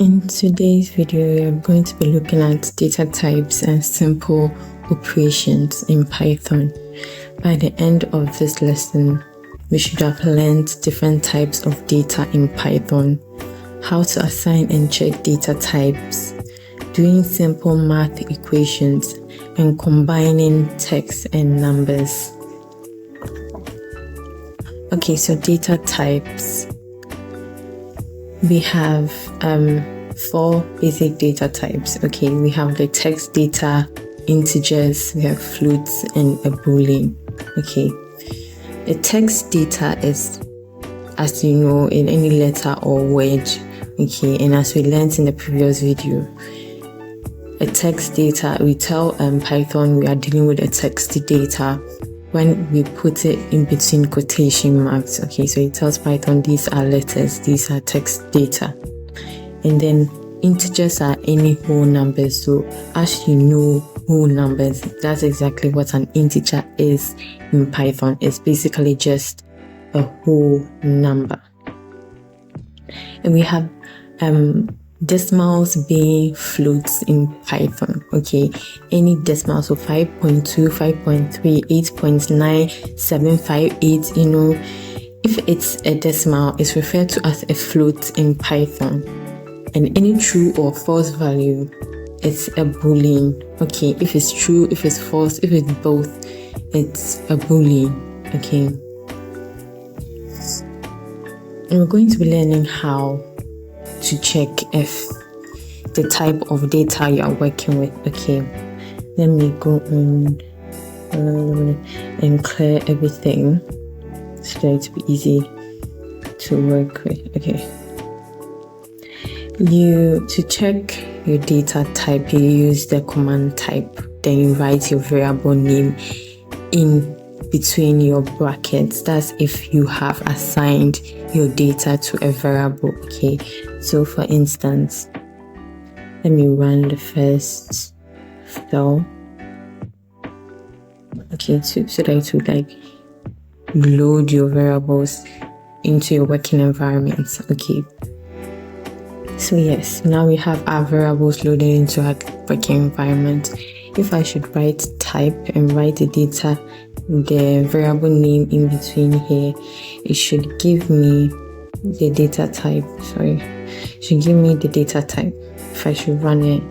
In today's video, we are going to be looking at data types and simple operations in Python. By the end of this lesson, we should have learned different types of data in Python, how to assign and check data types, doing simple math equations, and combining text and numbers. Okay, so data types. We have four basic data types. Okay, we have the text data, integers, we have floats, and a boolean. Okay, the text data is, as you know, in any letter or word. Okay, and as we learned in the previous video, a text data, we tell Python we are dealing with a text data when we put it in between quotation marks. Okay, so it tells Python these are letters, these are text data. And then integers are any whole numbers. So as you know, whole numbers, that's exactly what an integer is in Python. It's basically just a whole number. And we have decimals being floats in Python. Okay, any decimal, so 5.2, 5.3, 8.9, 758, you know, if it's a decimal, it's referred to as a float in Python. And any true or false value, it's a boolean. Okay, if it's true, if it's false, if it's both, it's a boolean. Okay, and we're going to be learning how to check if the type of data you are working with. Okay, let me go on and clear everything so that it will be easy to work with. Okay, to check your data type, you use the command type, then you write your variable name in between your brackets. That's if you have assigned your data to a variable. Okay, so for instance, let me run the first cell. Okay, so that it would like load your variables into your working environment. Okay, so yes, now we have our variables loaded into our working environment. If I should write type and write the data, the variable name in between here, it should give me the data type. It should give me the data type. If I should run it,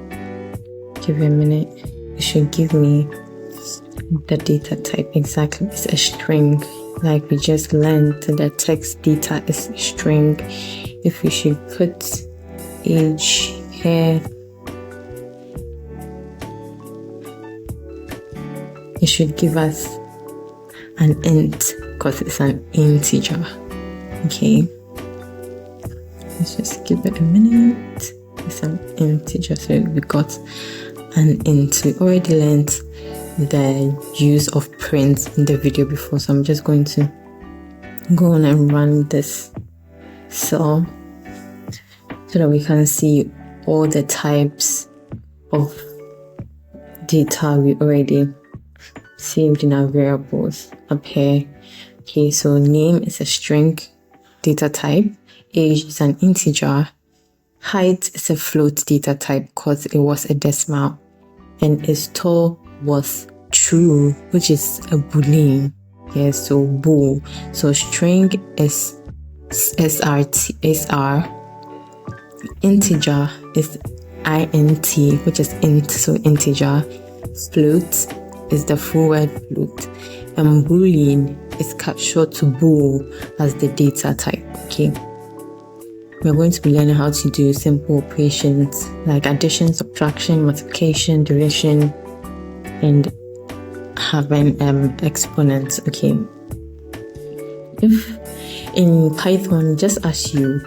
give it a minute, it should give me the data type. Exactly, it's a string, like we just learned. The text data is a string. If we should put age here, it should give us an int because it's an integer. Okay, let's just give it a minute. It's an integer, so we got an int. We already learned the use of print in the video before, so I'm just going to go on and run this cell so that we can see all the types of data we already saved in our variables up here. Okay, so name is a string data type, age is an integer, height is a float data type because it was a decimal, and its tall was true, which is a boolean. Yes, so bool. So string is SR, integer is int, which is int, so integer. Float is the full word float, and boolean is cut short to bool as the data type. Okay, we're going to be learning how to do simple operations like addition, subtraction, multiplication, division, and having exponents. Okay, if in Python, just as you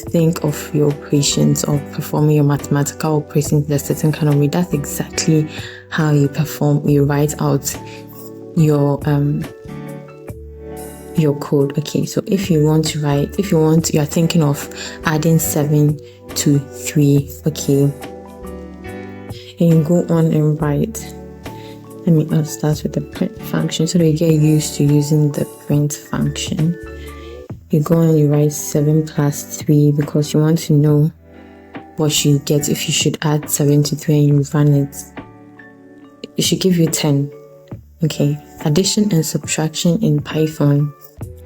think of your operations or performing your mathematical operations in a certain kind of way, that's exactly how you perform. You write out your code. Okay, so if you are thinking of adding 7 to 3, okay, and you go on and write, I'll start with the print function so that you get used to using the print function. You go and you write 7 plus 3 because you want to know what you get if you should add 7 to 3 and you run it. It should give you 10. Okay, addition and subtraction in Python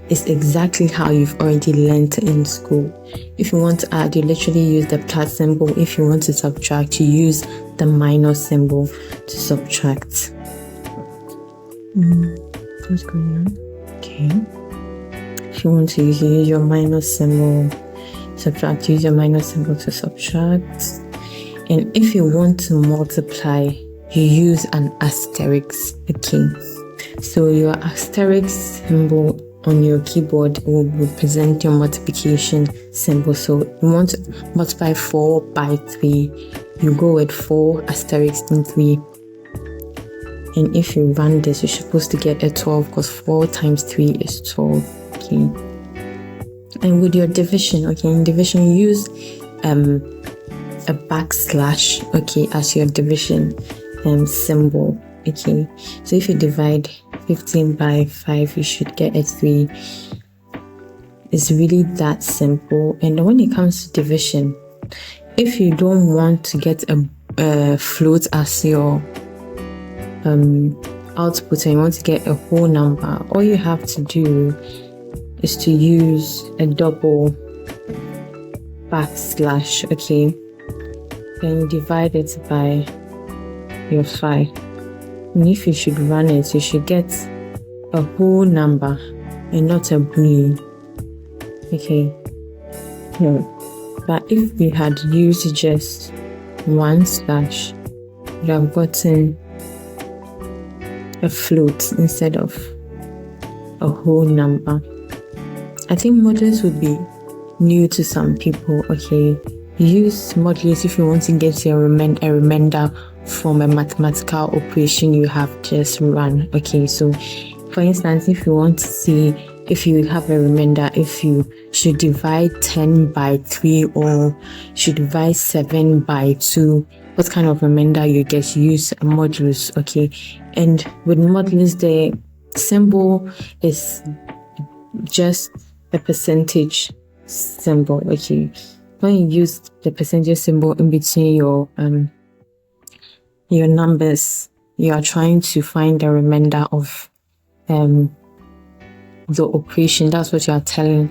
is exactly how you've already learned in school. If you want to add, you literally use the plus symbol. If you want to subtract, you use the minus symbol to subtract. What's going on? Okay. If you want to use your minus symbol, subtract, use your minus symbol to subtract. And if you want to multiply, you use an asterisk. Okay. So your asterisk symbol on your keyboard will represent your multiplication symbol. So you want to multiply 4 by 3, you go with 4 asterisk and 3. And if you run this, you're supposed to get a 12 because 4 times 3 is 12. Okay. And with your division, okay, in division, use a backslash, okay, as your division symbol. Okay, so if you divide 15 by 5, you should get a 3. It's really that simple. And when it comes to division, if you don't want to get a float as your output and you want to get a whole number, all you have to do is to use a double backslash. Okay, then you divide it by your 5. And if you should run it, you should get a whole number and not a boolean. Okay. But if we had used just one slash, you have gotten a float instead of a whole number. I think modulus would be new to some people. Okay. Use modulus if you want to get a remainder from a mathematical operation you have just run. Okay, so for instance, if you want to see if you have a remainder, if you should divide 10 by 3 or should divide 7 by 2, what kind of remainder you get, use a modulus. Okay, and with modulus, the symbol is just a percentage symbol. Okay, when you use the percentage symbol in between your numbers, you are trying to find the remainder of the operation. That's what you are telling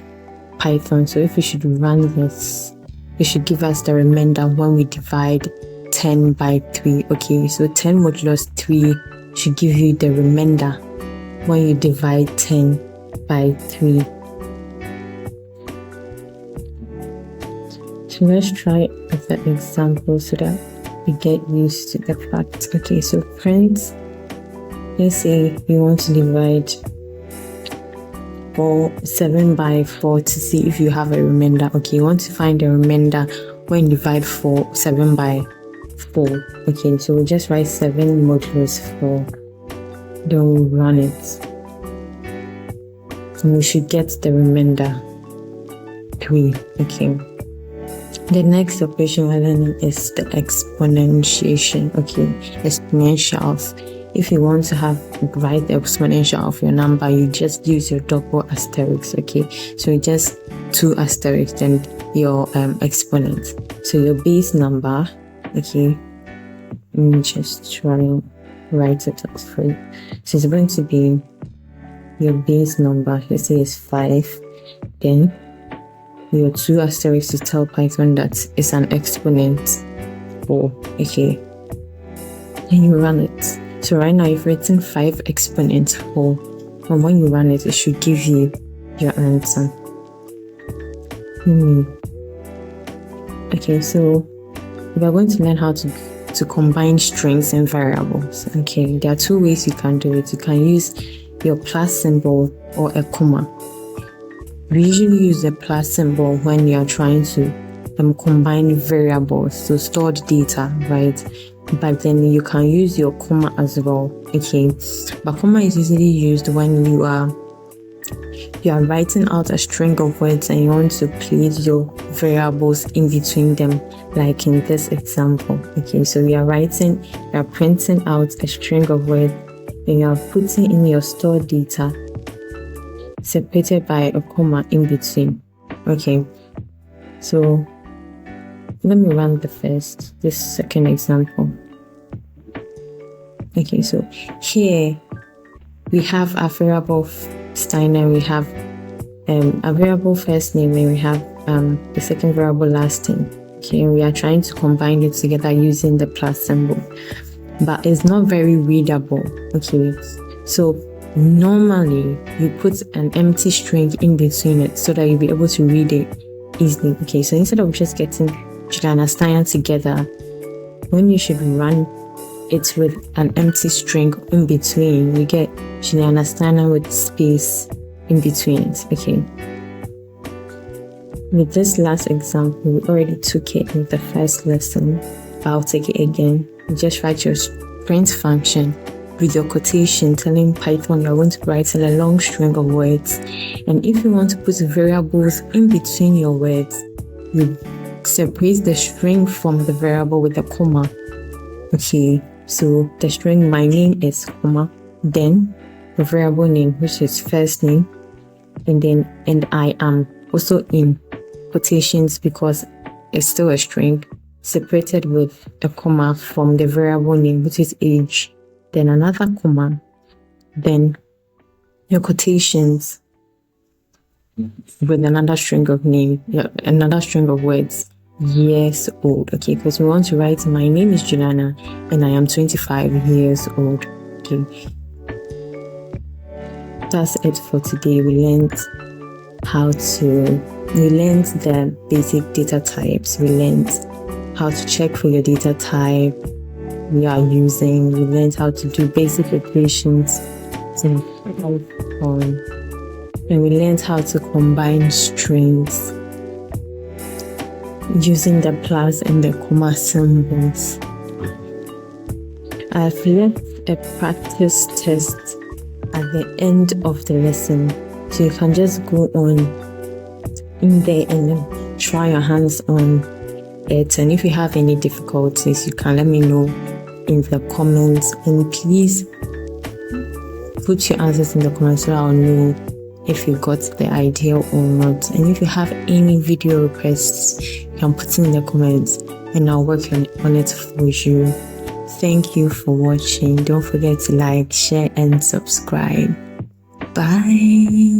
Python. So if we should run this, it should give us the remainder when we divide 10 by 3. Okay, so 10 modulus 3 should give you the remainder when you divide 10 by 3. So let's try with an example so that we get used to the fact. Okay, so friends, let's say we want to divide 7 by 4 to see if you have a remainder. Okay, you want to find the remainder when you divide 7 by 4. Okay, so we just write 7 modulus 4, then we'll run it, and we should get the remainder 3. Okay. The next operation we're learning is the exponentiation. Okay, exponentials. If you want to write the exponential of your number, you just use your double asterisk. Okay, so you just 2 asterisks and your exponent. So your base number. Okay, let me just try and write it up for you. So it's going to be your base number. Let's say it's 5. Then your 2 asterisks to tell Python that it's an exponent 4. Okay, and you run it. So right now you've written 5 exponent 4, and when you run it, it should give you your answer. Okay, so we are going to learn how to combine strings and variables. Okay, there are 2 ways you can do it. You can use your plus symbol or a comma. We usually use the plus symbol when you are trying to combine variables, so stored data, right? But then you can use your comma as well. Okay, but comma is usually used when you are writing out a string of words and you want to place your variables in between them, like in this example. Okay, so you are printing out a string of words and you are putting in your stored data separated by a comma in between. Okay, so let me run this second example. Okay, so here we have a variable Steiner, we have a variable first name, and we have the second variable last name. Okay, and we are trying to combine it together using the plus symbol, but it's not very readable. Okay, so normally you put an empty string in between it so that you'll be able to read it easily. Okay, so instead of just getting Juliana Steiner together, when you should run it with an empty string in between, you get Juliana Steiner with space in between it. Okay, with this last example, we already took it in the first lesson, but I'll take it again. You just write your print function with your quotation, telling Python you're going to write in a long string of words. And if you want to put variables in between your words, you separate the string from the variable with a comma. Okay, so the string my name is comma, then the variable name, which is first name, and I am also in quotations because it's still a string, separated with a comma from the variable name, which is age, then another comma, then your quotations with another string of name, another string of words, years old. Okay, because we want to write my name is Juliana and I am 25 years old. Okay, that's it for today. We learned the basic data types. We learned how to check for your data type we are using. We learned how to do basic equations in Python, and we learned how to combine strings using the plus and the comma symbols. I've left a practice test at the end of the lesson, so you can just go on in there and try your hands on it. And if you have any difficulties, you can let me know in the comments, and please put your answers in the comments so I'll know if you got the idea or not. And if you have any video requests, you can put it in the comments and I'll work on it for you. Thank you for watching. Don't forget to like, share and subscribe. Bye.